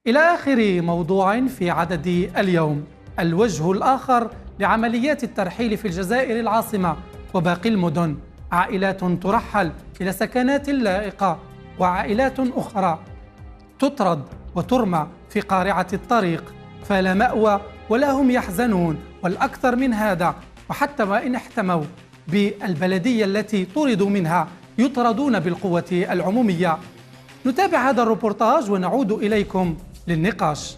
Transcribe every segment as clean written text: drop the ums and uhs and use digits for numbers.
إلى آخر موضوع في عدد اليوم. الوجه الآخر لعمليات الترحيل في الجزائر العاصمة وباقي المدن، عائلات ترحل إلى سكنات لائقة، وعائلات أخرى تطرد وترمى في قارعة الطريق، فلا مأوى ولا هم يحزنون. والأكثر من هذا، وحتى وإن احتموا بالبلدية التي طردوا منها يطردون بالقوة العمومية. نتابع هذا الروبورتاج ونعود إليكم للنقاش.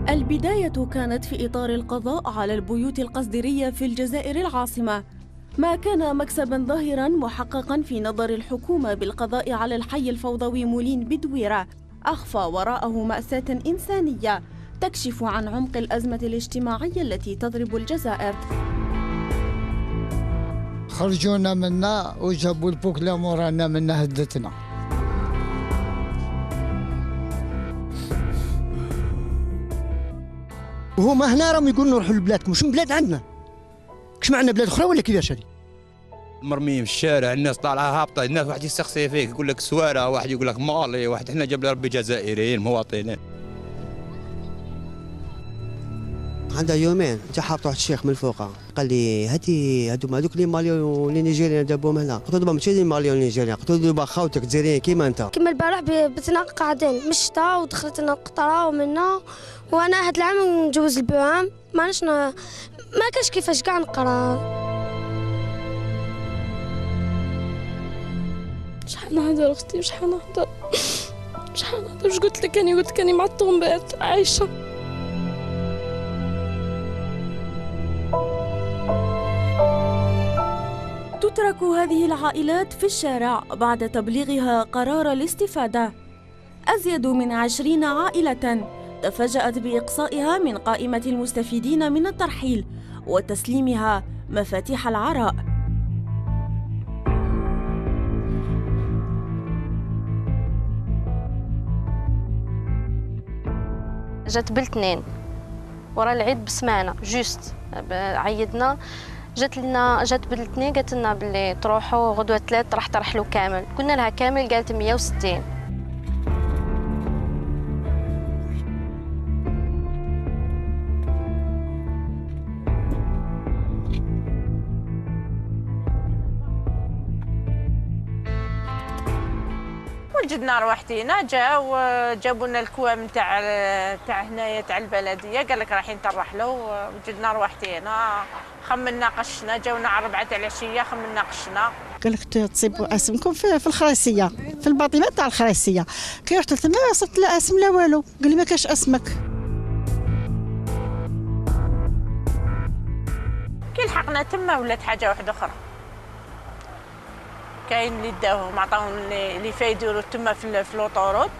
البداية كانت في إطار القضاء على البيوت القصديرية في الجزائر العاصمة، ما كان مكسباً ظاهراً محققاً في نظر الحكومة بالقضاء على الحي الفوضوي مولين بدويرة، أخفى وراءه مأساة إنسانية تكشف عن عمق الأزمة الاجتماعية التي تضرب الجزائر. خرجونا منا وجابوا البوكلة مورانا منا هدتنا. وهما هنا راهم يقولوا نروحوا لبلادكم، مش من بلاد عندنا. كش معنا بلاد اخرى ولا كيفاش هذه؟ مرميين في الشارع، الناس طالعه هابطه، الناس واحد يستقصي فيك يقول لك سواره، واحد يقول لك مالي، واحد احنا جاب لي ربي جزائريين مواطنين. عندها يومين جا حاط واحد الشيخ من الفوق قال لي هذوك لي ماليون لي نيجيريان جابوهم هنا. قلت له ماشي لي ماليون نيجيريان، قلت له خاوتك جزائريين كيما انت. كيما البارح بتنا قاعدين مشتا ودخلت لنا القطره ومنا، وانا هاد العام نجوز البوام ما كاش كيفاش كاع نقرا. شحال نهضر اختي شحال نهضر واش قلت لك؟ قلت لك مع الطومبات عايشه. تترك هذه العائلات في الشارع بعد تبليغها قرار الاستفادة. أزيد من 20 عائلة تفاجأت بإقصائها من قائمة المستفيدين من الترحيل وتسليمها مفاتيح العراء. جات بالاثنين ورا العيد بسمانة جوست عيدنا، جات بالاثنين قالت لنا باللي تروحوا غدوه 3 راح ترحلوا كامل. قلنا لها كامل، قالت 160. وجدنا روحتينا جابوا لنا الكوام تاع هنايا تاع البلديه، قال لك رايحين ترحلوا. وجدنا روحتينا خمنا قشنا، جاونا على 4 تاع العشيه خمنا قشنا. قال لك تصيبوا اسمكم في الخراسيه، في الباطمه تاع الخراسيه. كي رحت تما صرت لا اسم لا والو، قال لي ما كاش اسمك. كي لحقنا تما ولات حاجه واحده اخرى، كاين اللي داوهم عطاهم اللي فايدوا تما في لوطوروت،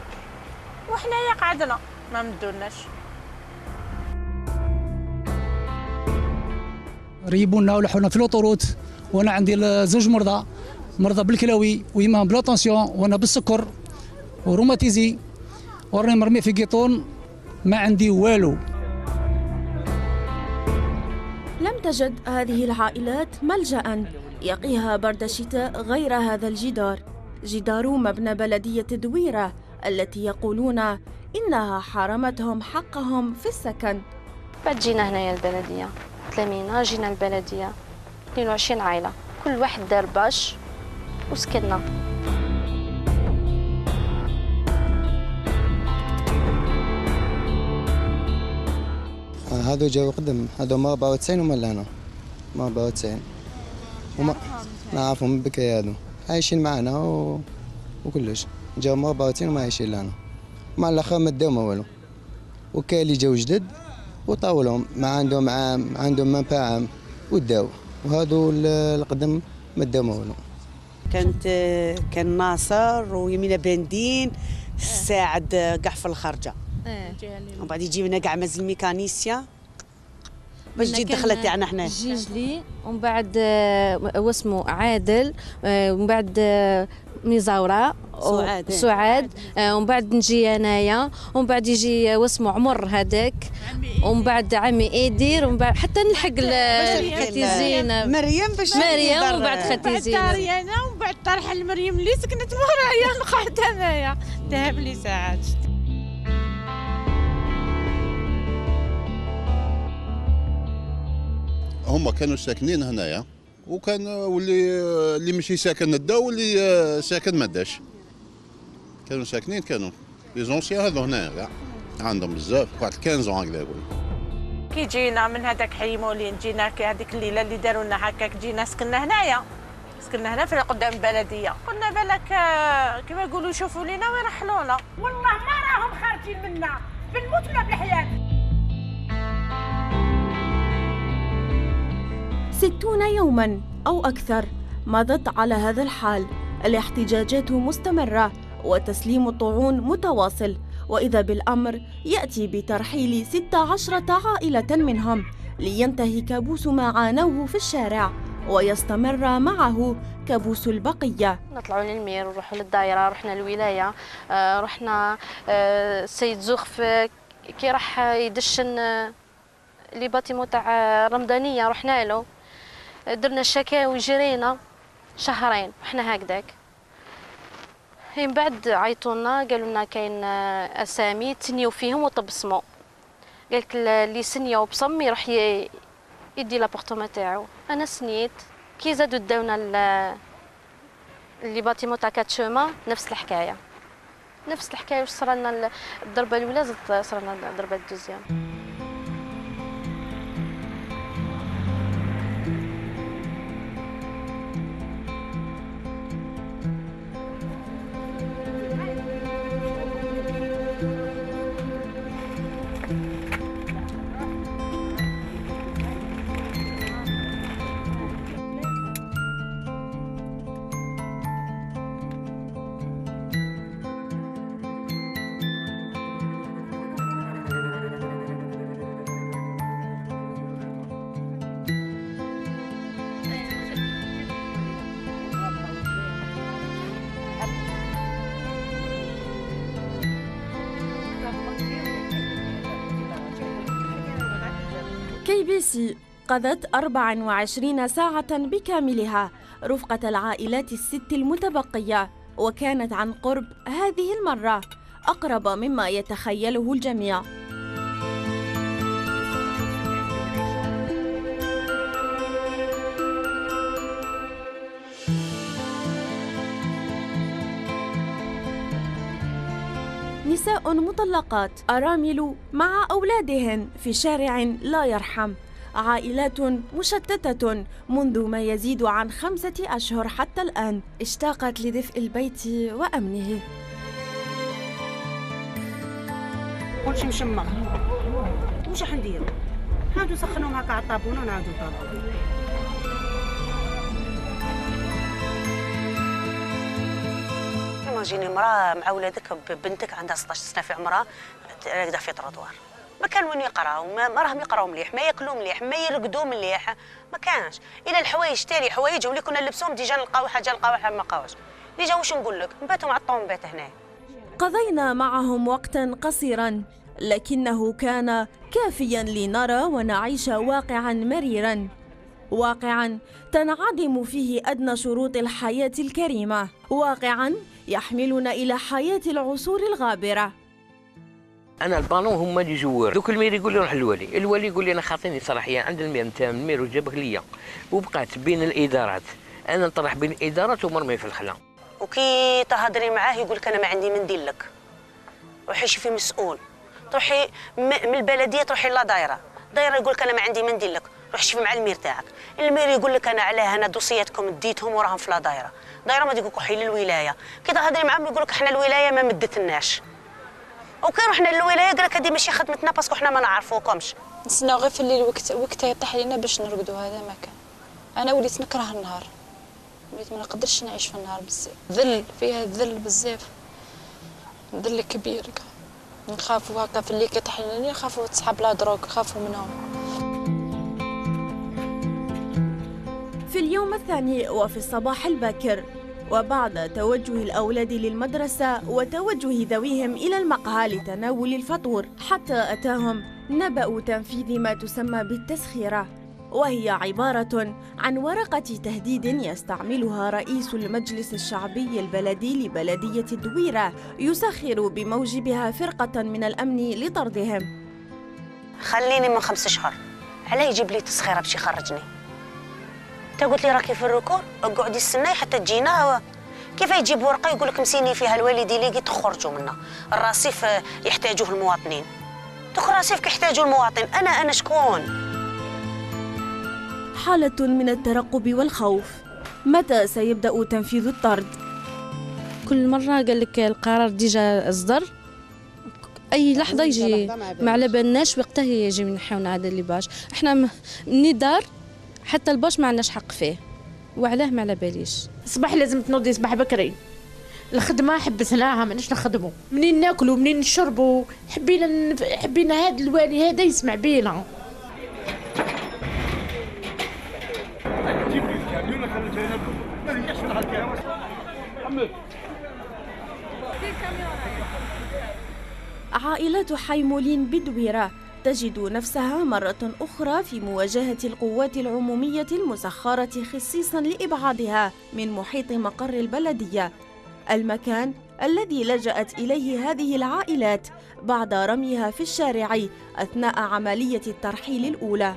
وحنايا قعدنا ما مدوناش. ريبونا ولحونا في لوطوروت، وانا عندي زوج مرضى بالكلاوي ويماهم بلا طونسيون، وانا بالسكر وروماتيزي، وراني مرمي في قيطون ما عندي والو. لم تجد هذه العائلات ملجأ يقيها برد الشتاء غير هذا الجدار، جدار مبنى بلدية دويرة التي يقولون إنها حرمتهم حقهم في السكن. بعد جينا هنايا البلدية، تلامينا جينا البلدية 22 عائلة، كل واحد دار باش وسكننا. هذو جاوا قدم، هذو ما 94 وما لهنا ما 94 وما نعرفهم من بكري، هذو عايشين معنا وكلش جاوا ما 94 وما عايشين لهنا، مع الاخر ما داو ما والو. وكاين اللي جاوا جدد وطاولهم ما عندهم عام، عندهم ما عام وداو، وهذو القدم ما داو ما والو. كان ناصر ويمينة باندين ساعد كاع في الخرجه، ومن بعد يجي لنا كاع مازال ميكانيسيا باش تجي دخلت تاعنا حنا جيجلي ومن بعد واسمو عادل ومن بعد مزورة سعاد ومن بعد نجي انايا ومن بعد يجي واسمو عمر هذاك ومن بعد عمي ايدير ومن بعد حتى نلحق خالتي زينب مريم ومن بعد خالتي زينب انا ومن بعد ترحل مريم اللي سكنت مورايا نقعد انايا ذهب لي ساعات. هما كانوا ساكنين هنايا وكان واللي ماشي ساكن دا واللي ساكن ما داش. كانوا ساكنين كانوا لي زونسيان هذو هنا كاع عندهم بزاف واحد 15 هكذا يقول. كي جينا من هذاك حي مولين جينا هذيك الليله اللي داروا لنا هكاك جينا سكننا هنايا سكننا هنا في قدام البلديه قلنا بالك كما يقولوا يشوفوا لينا ويرحلونا. والله ما راهم خارجين منا بالموت ولا بالحياه. 60 يوما أو أكثر مضت على هذا الحال، الاحتجاجات مستمرة وتسليم الطعون متواصل، وإذا بالأمر يأتي بترحيل 16 عائلة منهم لينتهي كابوس ما عانوه في الشارع ويستمر معه كابوس البقية. نطلعوا للمير ونروحوا للدائرة، رحنا الولاية، رحنا السيد زوخف كي راح يدشن لي باتيمو تاع رمضانية رحنا له، درنا الشكاوي جرينا شهرين وحنا هكذاك. من بعد عيطوا لنا قالوا لنا كاين اسامي تنيو فيهم وتبصموا، قالك اللي سنيا وبصم يروح يدي لابورتومون تاعو. انا سنيت كي زادوا داونا اللي باتيمو تاع كاتشوما نفس الحكايه واش صرالنا الضربه الاولى زاد صرالنا الضربه الدوزيام. KBC قضت 24 ساعة بكاملها رفقة العائلات الست المتبقية، وكانت عن قرب هذه المرة أقرب مما يتخيله الجميع. نساء مطلقات، أرامل مع أولادهن في شارع لا يرحم، عائلات مشتتة منذ ما يزيد عن 5 أشهر حتى الآن، اشتاقت لدفء البيت وأمنه. كلشي مشمر، واش راح نديرو؟ نعاودو نسخنوهم هكا على الطابونه ونعاودو نطلقو. جيني مراه مع ولادك بنتك عندها 16 سنه في عمرها راقده في طروطوار، ما كان وين يقراو، ما راهم يقراو مليح، ما ياكلوا مليح، ما يرقدوا مليح، ما كانش. الى الحوايج تالي حوايج واللي كنا نلبسوهم ديجا نلقاو حاجه ما لقاوش ديجا. واش نقول لك، نباتوا مع الطومبات هنا. قضينا معهم وقتا قصيرا لكنه كان كافيا لنرى ونعيش واقعا مريرا، واقعا تنعدم فيه أدنى شروط الحياة الكريمة، واقعا يحملنا إلى حياة العصور الغابرة. انا البالون هما اللي جوار، دوك المير يقول لي روح للولي، الولي يقول لي انا خاطيني صلاحيه عند المير نتاع المير وجابك ليا، وبقات بين الادارات، انا نطرح بين الادارات ومرمي في الخلا. وكي تهضري معاه يقول لك انا ما عندي ما ندير لك، روحي شوفي مسؤول، تروحي من البلديه تروحي لا دايره يقول لك انا ما عندي ما ندير لك، روح شوفي مع المير تاعك، المير يقول لك انا علاه انا دوسياتكم ديتهم وراهم في لا دايره ما تقول لك روحي للولايه، كي تهضري معاهم يقول لك احنا الولايه ما مدتناش، وكي رحنا للولايه قال لك هذه ماشي خدمتنا باسكو حنا ما نعرفوكمش. نستناو غير في الليل وقتها يطيح لينا باش نرقدوا، هذا ما كان. انا وليت نكره النهار، وليت ما نقدرش نعيش في النهار بزاف، ذل فيها ذل بزاف، ذل كبير، نخافوا هكا في الليل كي يطيح لينا، نخافوا تصحاب لا دروك، نخافوا منهم. في اليوم الثاني وفي الصباح الباكر، وبعد توجه الأولاد للمدرسة وتوجه ذويهم إلى المقهى لتناول الفطور، حتى أتاهم نبأ تنفيذ ما تسمى بالتسخيرة، وهي عبارة عن ورقة تهديد يستعملها رئيس المجلس الشعبي البلدي لبلدية الدويرة، يسخر بموجبها فرقة من الأمن لطردهم. خليني من 5 أشهر، علاه يجيب لي تسخيرة باش يخرجني؟ انت قلت لي راكي في الركور، اقعدي استناي حتى تجينا. كيف يجيب ورقه يقول لك مسيني فيها الوالدي ليقي تخرجوا منها؟ الرصيف يحتاجوه المواطنين، دوك الرصيف كيحتاجوا المواطن. انا شكون؟ حالة من الترقب والخوف. متى سيبدأ تنفيذ الطرد؟ كل مرة قال لك القرار ديجا اصدر، اي لحظة يجي ما على بالناش وقتها يجي ينحيونا هذا اللي باش احنا مني دار حتى الباش ما عندناش حق فيه، وعلاه ما على باليش. الصباح لازم تنوضي صباح بكري، الخدمه حبسناها ماناش نخدموا، منين ناكلوا منين نشربوا، حبينا هذا الوالي هذا يسمع بينا. عائلة حيمولين بدويرة تجد نفسها مرة أخرى في مواجهة القوات العمومية المسخرة خصيصا لإبعادها من محيط مقر البلدية، المكان الذي لجأت إليه هذه العائلات بعد رميها في الشارع أثناء عملية الترحيل الأولى.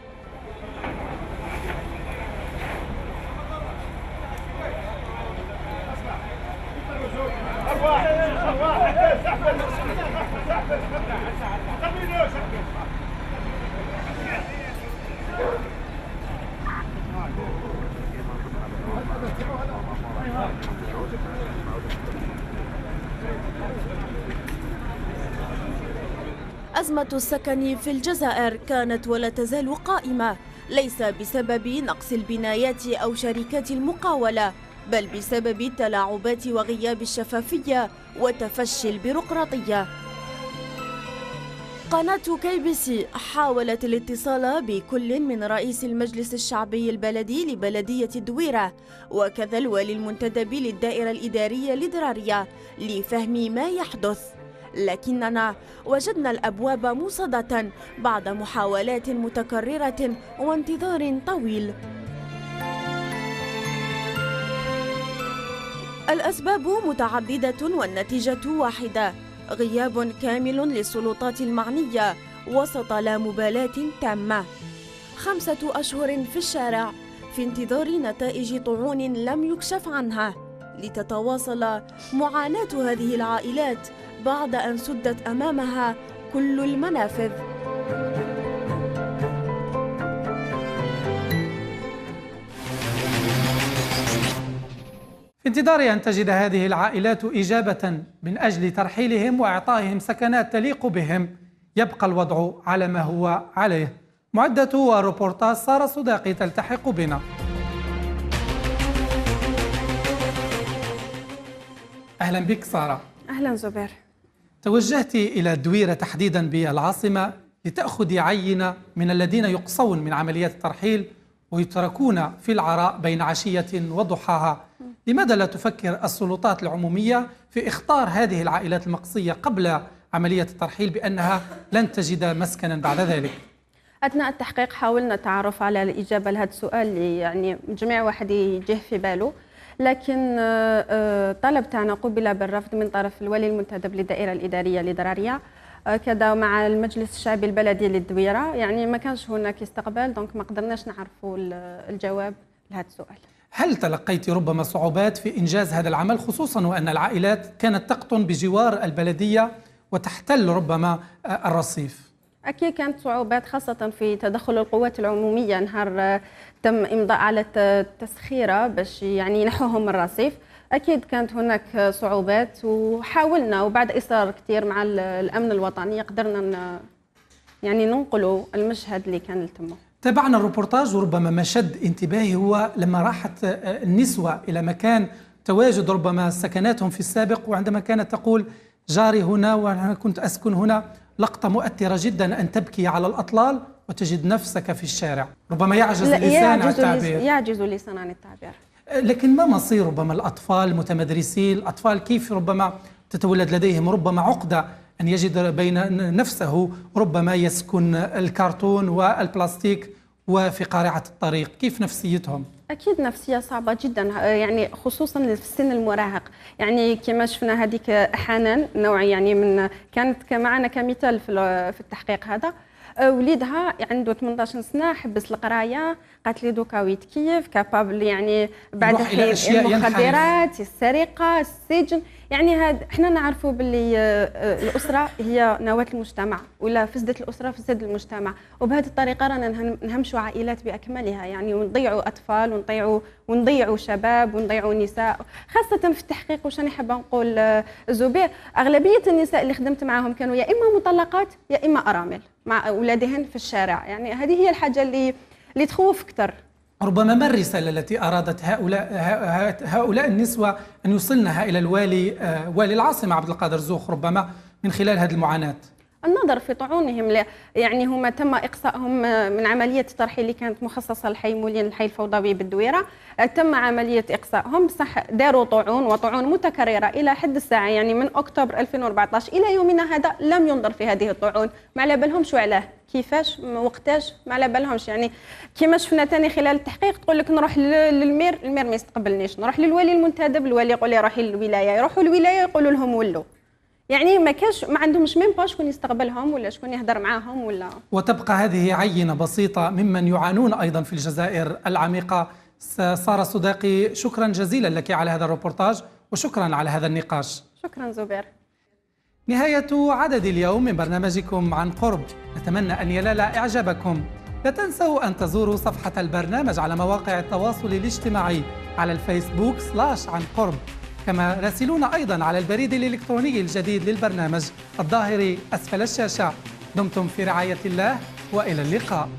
أزمة السكن في الجزائر كانت ولا تزال قائمة، ليس بسبب نقص البنايات أو شركات المقاولة، بل بسبب التلاعبات وغياب الشفافية وتفشي البيروقراطية. قناة KBC حاولت الاتصال بكل من رئيس المجلس الشعبي البلدي لبلدية الدويرة وكذا الوالي المنتدب للدائرة الإدارية لدرارية لفهم ما يحدث، لكننا وجدنا الأبواب موصدة بعد محاولات متكررة وانتظار طويل. الأسباب متعددة والنتيجة واحدة: غياب كامل للسلطات المعنية وسط لا مبالاة تامة. 5 أشهر في الشارع في انتظار نتائج طعون لم يكشف عنها، لتتواصل معاناة هذه العائلات بعد أن سدت أمامها كل المنافذ. في انتظار أن تجد هذه العائلات إجابة من أجل ترحيلهم وإعطائهم سكنات تليق بهم، يبقى الوضع على ما هو عليه. معدة وروبورتاج سارة صداقي تلتحق بنا. أهلا بك سارة. أهلا زبير. توجهت إلى الدويرة تحديدا بالعاصمة لتأخذي عينة من الذين يقصون من عمليات الترحيل ويتركون في العراء بين عشية وضحاها. لماذا لا تفكر السلطات العمومية في إخطار هذه العائلات المقصية قبل عملية الترحيل بأنها لن تجد مسكنا بعد ذلك؟ أثناء التحقيق حاولنا التعرف على الإجابة لهذا السؤال اللي يعني جميع واحد يجيه في باله، لكن طلب تاعنا قبل بالرفض من طرف الولي المنتدب للدائرة الإدارية لدرارية، كذا مع المجلس الشعبي البلدي للدويرة، يعني ما كانش هناك استقبال، دونك ما قدرناش نعرفوا الجواب لهذا السؤال. هل تلقيت ربما صعوبات في إنجاز هذا العمل، خصوصا وأن العائلات كانت تقطن بجوار البلدية وتحتل ربما الرصيف؟ أكيد كانت صعوبات، خاصة في تدخل القوات العمومية نهار تم إمضاء على التسخيرة باش يعني ينحوهم من الرصيف. أكيد كانت هناك صعوبات وحاولنا، وبعد إصرار كثير مع الأمن الوطني قدرنا يعني ننقلوا المشهد اللي كان يتم. تابعنا الروبورتاج، وربما ما شد انتباهي هو لما راحت النسوة إلى مكان تواجد ربما سكناتهم في السابق، وعندما كانت تقول جاري هنا وأنا كنت أسكن هنا، لقطة مؤثرة جدا أن تبكي على الأطلال وتجد نفسك في الشارع، ربما يعجز اللسان عن التعبير. يعجز اللسان عن التعبير. لكن ما مصير ربما الأطفال متمدرسين، الأطفال كيف ربما تتولد لديهم ربما عقدة أن يجد بين نفسه ربما يسكن الكرتون والبلاستيك وفي قارعة الطريق، كيف نفسيتهم؟ أكيد نفسية صعبة جدا، يعني خصوصا في السن المراهق. يعني كما شفنا هذيك حنان نوعي، يعني من كانت معنا كمثال في التحقيق هذا، وليدها عنده 18 سنه، حبس القرايه، قالت لي دوكا ويتكيف كابابل، يعني بعد المخدرات، السرقه، السجن. يعني هذا احنا نعرفوا باللي الاسره هي نواه المجتمع، ولا فسدت الاسره فسد المجتمع، وبهذه الطريقه رانا نهمشوا عائلات باكملها، يعني ونضيعوا اطفال ونضيعوا شباب ونضيعوا نساء، خاصه في التحقيق. واش راني حابه نقول زبير، اغلبيه النساء اللي خدمت معاهم كانوا يا اما مطلقات يا اما ارامل مع اولادهن في الشارع. يعني هذه هي الحاجه اللي تخوف اكثر. ربما ما الرسالة التي أرادت هؤلاء النسوة أن يوصلنها إلى والي العاصمة عبد القادر زوخ ربما من خلال هذه المعاناة؟ النظر في طعونهم، يعني هم تم إقصائهم من عملية الترحيل اللي كانت مخصصة لحي مولين، الحي الفوضوي بالدويرة. تم عملية إقصائهم، بصح داروا طعون وطعون متكررة إلى حد الساعة، يعني من أكتوبر 2014 إلى يومنا هذا لم ينظر في هذه الطعون. ما على بالهمش علاه، كيفاش، وقتاش، ما على بالهمش. يعني كما شفنا ثاني خلال التحقيق تقول لك نروح للمير، المير ما يستقبلنيش، نروح للولي المنتدب، الولي يقول لي روحي للولاية، يروحوا للولاية يقولوا لهم ولوا. يعني ما عندهمش ميم با شكون يستقبلهم ولا شكون يهضر معاهم ولا. وتبقى هذه عينة بسيطة ممن يعانون أيضا في الجزائر العميقة. سارة صداقي، شكرا جزيلا لك على هذا الروبورتاج وشكرا على هذا النقاش. شكرا زبير. نهاية عدد اليوم من برنامجكم عن قرب، نتمنى أن ينال إعجابكم. لا تنسوا أن تزوروا صفحة البرنامج على مواقع التواصل الاجتماعي على الفيسبوك /عن قرب، كما راسلونا أيضا على البريد الإلكتروني الجديد للبرنامج الظاهر أسفل الشاشة. دمتم في رعاية الله وإلى اللقاء.